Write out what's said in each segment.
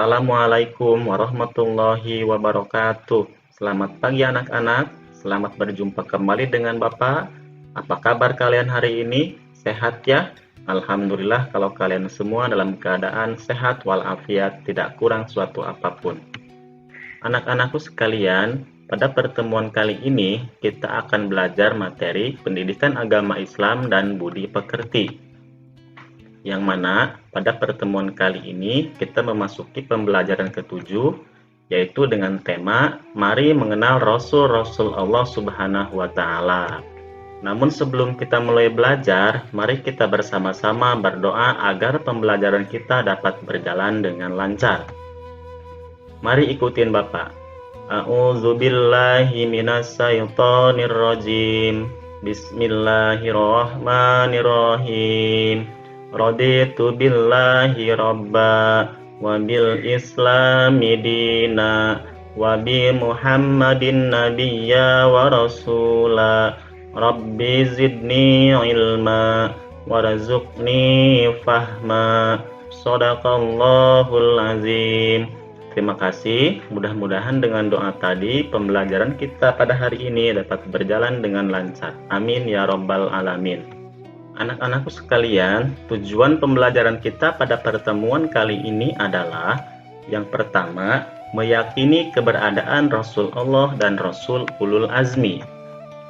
Assalamualaikum warahmatullahi wabarakatuh. Selamat pagi anak-anak, selamat berjumpa kembali dengan Bapak. Apa kabar kalian hari ini? Sehat ya? Alhamdulillah kalau kalian semua dalam keadaan sehat walafiat, tidak kurang suatu apapun. Anak-anakku sekalian, pada pertemuan kali ini kita akan belajar materi pendidikan agama Islam dan budi pekerti. Yang mana pada pertemuan kali ini kita memasuki pembelajaran ketujuh, yaitu dengan tema Mari Mengenal Rasul-Rasul Allah Subhanahu wa Ta'ala. Namun sebelum kita mulai belajar, mari kita bersama-sama berdoa agar pembelajaran kita dapat berjalan dengan lancar. Mari ikutin Bapak. A'udzubillahi minasyaitonirrajim. Bismillahirrahmanirrahim. Raditu billahi rabba wa bil islami dina wa bi muhammadin nabiyya wa rasula rabbi zidni ilma warzuqni fahma sadaqallahul azim. Terima kasih, mudah-mudahan dengan doa tadi pembelajaran kita pada hari ini dapat berjalan dengan lancar. Amin ya rabbal alamin. Anak-anakku sekalian, tujuan pembelajaran kita pada pertemuan kali ini adalah yang pertama, meyakini keberadaan Rasul Allah dan Rasul Ulul Azmi.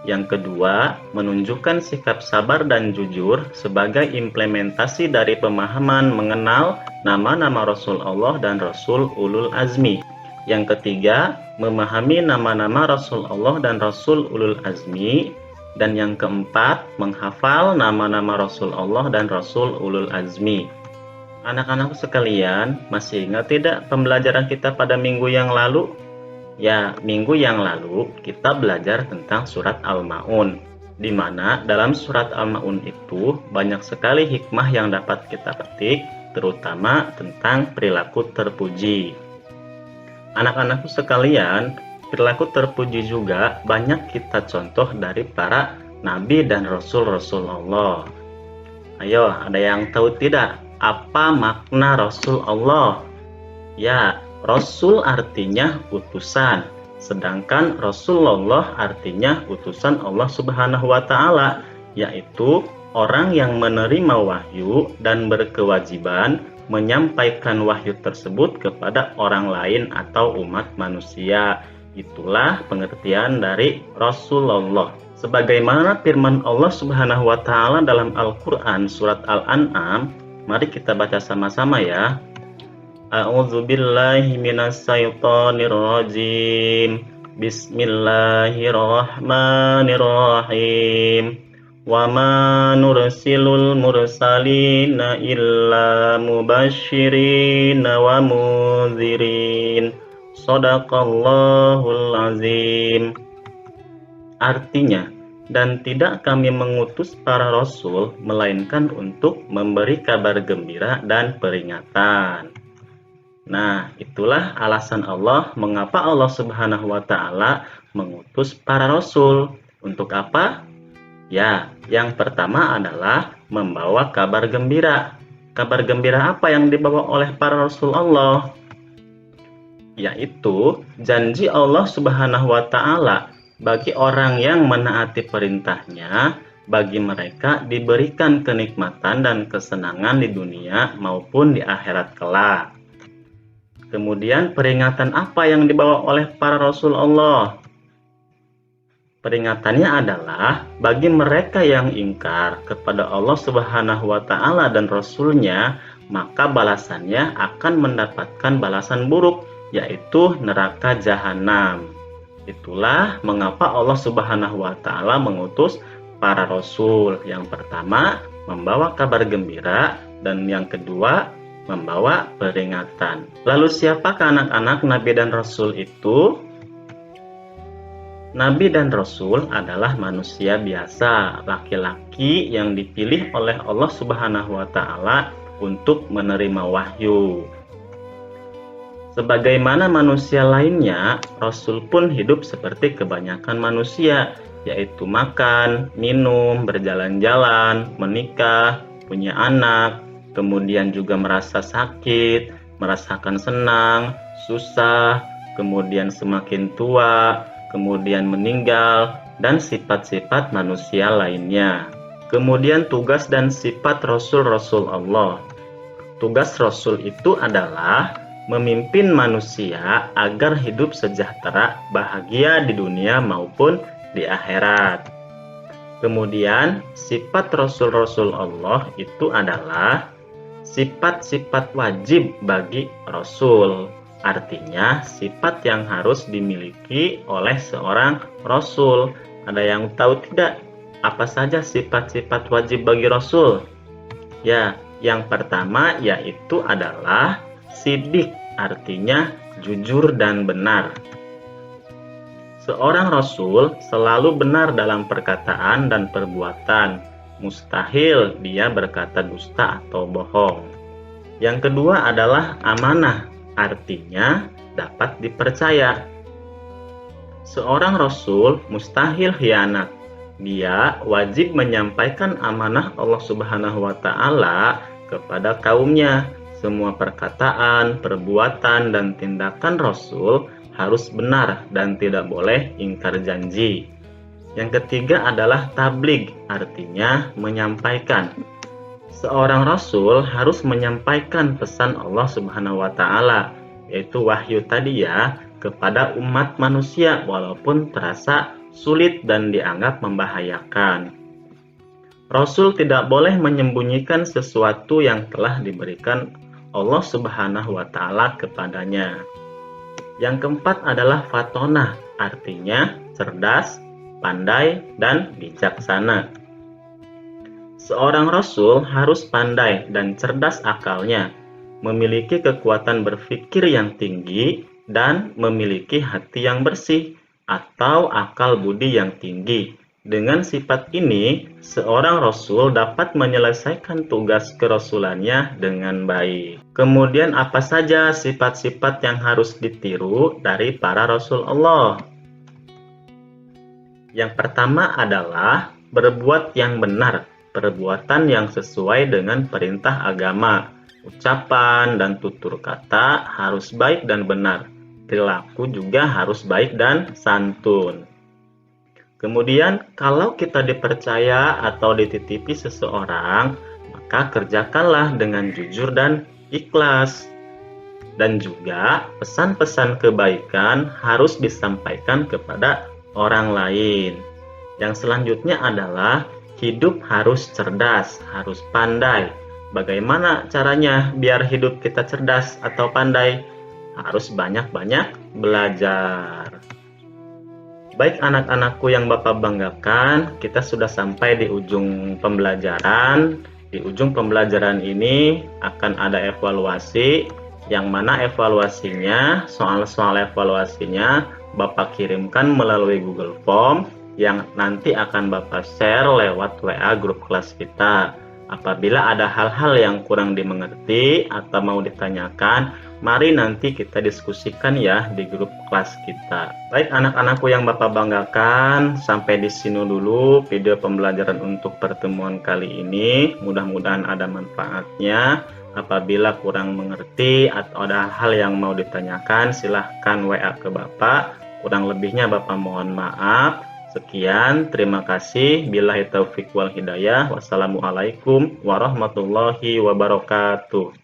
Yang kedua, menunjukkan sikap sabar dan jujur sebagai implementasi dari pemahaman mengenal nama-nama Rasul Allah dan Rasul Ulul Azmi. Yang ketiga, memahami nama-nama Rasul Allah dan Rasul Ulul Azmi. Dan yang keempat, menghafal nama-nama Rasul Allah dan Rasul Ulul Azmi. Anak-anak sekalian, masih ingat tidak pembelajaran kita pada minggu yang lalu? Ya, minggu yang lalu kita belajar tentang surat Al-Ma'un, di mana dalam surat Al-Ma'un itu banyak sekali hikmah yang dapat kita petik, terutama tentang perilaku terpuji. Anak-anakku sekalian, perilaku terpuji juga banyak kita contoh dari para nabi dan rasul-rasul Allah. Ayo, ada yang tahu tidak apa makna Rasul Allah? Ya, Rasul artinya utusan, sedangkan Rasulullah artinya utusan Allah Subhanahu wa Ta'ala, yaitu orang yang menerima wahyu dan berkewajiban menyampaikan wahyu tersebut kepada orang lain atau umat manusia. Itulah pengertian dari Rasulullah. Sebagaimana firman Allah Subhanahu wa Ta'ala dalam Al-Qur'an surat Al-An'am, mari kita baca sama-sama ya. A'udzubillahi minasyaitonirrajim. Bismillahirrahmanirrahim. Wa ma nursilul mursalina illa mubashshirina wa munzirin. Shadaqallahul azim. Artinya, dan tidak kami mengutus para rasul melainkan untuk memberi kabar gembira dan peringatan. Nah, itulah alasan Allah mengapa Allah Subhanahu wa Ta'ala mengutus para rasul. Untuk apa? Ya, yang pertama adalah membawa kabar gembira. Kabar gembira apa yang dibawa oleh para rasul Allah? Yaitu janji Allah Subhanahu wa Ta'ala bagi orang yang menaati perintahnya, bagi mereka diberikan kenikmatan dan kesenangan di dunia maupun di akhirat kelak. Kemudian peringatan apa yang dibawa oleh para rasul Allah? Peringatannya adalah bagi mereka yang ingkar kepada Allah Subhanahu wa Ta'ala dan Rasulnya, maka balasannya akan mendapatkan balasan buruk, yaitu neraka jahanam. Itulah mengapa Allah Subhanahu wa Ta'ala mengutus para rasul. Yang pertama, membawa kabar gembira, dan yang kedua, membawa peringatan. Lalu siapakah anak-anak nabi dan rasul itu? Nabi dan rasul adalah manusia biasa, laki-laki yang dipilih oleh Allah Subhanahu wa Ta'ala untuk menerima wahyu. Sebagaimana manusia lainnya, Rasul pun hidup seperti kebanyakan manusia, yaitu makan, minum, berjalan-jalan, menikah, punya anak, kemudian juga merasa sakit, merasakan senang, susah, kemudian semakin tua, kemudian meninggal, dan sifat-sifat manusia lainnya. Kemudian tugas dan sifat Rasul-Rasul Allah. Tugas Rasul itu adalah memimpin manusia agar hidup sejahtera, bahagia di dunia maupun di akhirat. Kemudian sifat Rasul-Rasul Allah itu adalah sifat-sifat wajib bagi Rasul. Artinya sifat yang harus dimiliki oleh seorang Rasul. Ada yang tahu tidak apa saja sifat-sifat wajib bagi Rasul? Ya, yang pertama yaitu adalah sidik, artinya jujur dan benar. Seorang Rasul selalu benar dalam perkataan dan perbuatan. Mustahil dia berkata dusta atau bohong. Yang kedua adalah amanah, artinya dapat dipercaya. Seorang Rasul mustahil khianat. Dia wajib menyampaikan amanah Allah Subhanahu wa Ta'ala kepada kaumnya. Semua perkataan, perbuatan, dan tindakan Rasul harus benar dan tidak boleh ingkar janji. Yang ketiga adalah tabligh, artinya menyampaikan. Seorang Rasul harus menyampaikan pesan Allah Subhanahu wa Ta'ala, yaitu wahyu tadi ya, kepada umat manusia walaupun terasa sulit dan dianggap membahayakan. Rasul tidak boleh menyembunyikan sesuatu yang telah diberikan Allah Subhanahu wa Ta'ala kepadanya. Yang keempat adalah fatonah, artinya cerdas, pandai, dan bijaksana. Seorang Rasul harus pandai dan cerdas akalnya, memiliki kekuatan berpikir yang tinggi, dan memiliki hati yang bersih atau akal budi yang tinggi. Dengan sifat ini, seorang Rasul dapat menyelesaikan tugas kerasulannya dengan baik. Kemudian apa saja sifat-sifat yang harus ditiru dari para Rasul Allah? Yang pertama adalah berbuat yang benar, perbuatan yang sesuai dengan perintah agama. Ucapan dan tutur kata harus baik dan benar. Perilaku juga harus baik dan santun. Kemudian, kalau kita dipercaya atau dititipi seseorang, maka kerjakanlah dengan jujur dan ikhlas. Dan juga, pesan-pesan kebaikan harus disampaikan kepada orang lain. Yang selanjutnya adalah hidup harus cerdas, harus pandai. Bagaimana caranya biar hidup kita cerdas atau pandai? Harus banyak-banyak belajar. Baik anak-anakku yang Bapak banggakan, kita sudah sampai di ujung pembelajaran. Di ujung pembelajaran ini akan ada evaluasi, yang mana evaluasinya, soal-soal evaluasinya Bapak kirimkan melalui Google Form yang nanti akan Bapak share lewat WA grup kelas kita. Apabila ada hal-hal yang kurang dimengerti atau mau ditanyakan, mari nanti kita diskusikan ya di grup kelas kita. Baik anak-anakku yang Bapak banggakan, sampai di sini dulu video pembelajaran untuk pertemuan kali ini. Mudah-mudahan ada manfaatnya. Apabila kurang mengerti atau ada hal yang mau ditanyakan, silahkan WA ke Bapak. Kurang lebihnya Bapak mohon maaf. Sekian, terima kasih. Billahi taufiq wal hidayah. Wassalamualaikum warahmatullahi wabarakatuh.